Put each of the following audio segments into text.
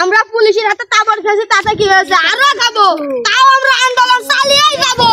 আমরা পুলিশের হাতে তাবড় খেয়েছি, তাতে কি হয়েছে? আরো খাবো, তাও আমরা আন্দোলন চালিয়েই যাবো।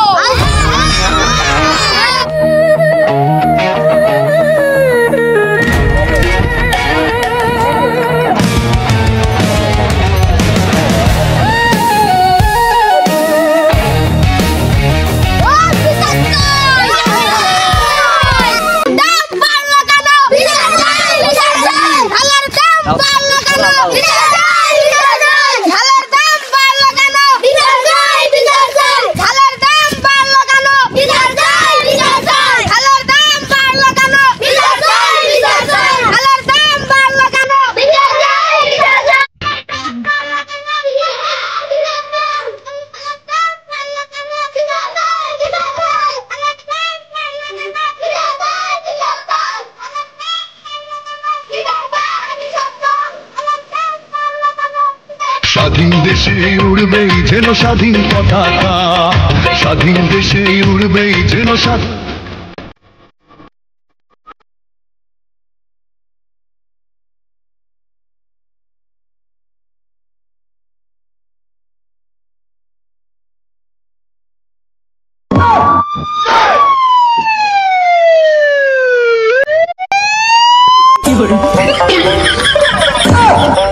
স্বাধীন দেশে উড়বেই যেন স্বাধীন পতাকা, স্বাধীন দেশে উড়বেই যেন স্বাধীন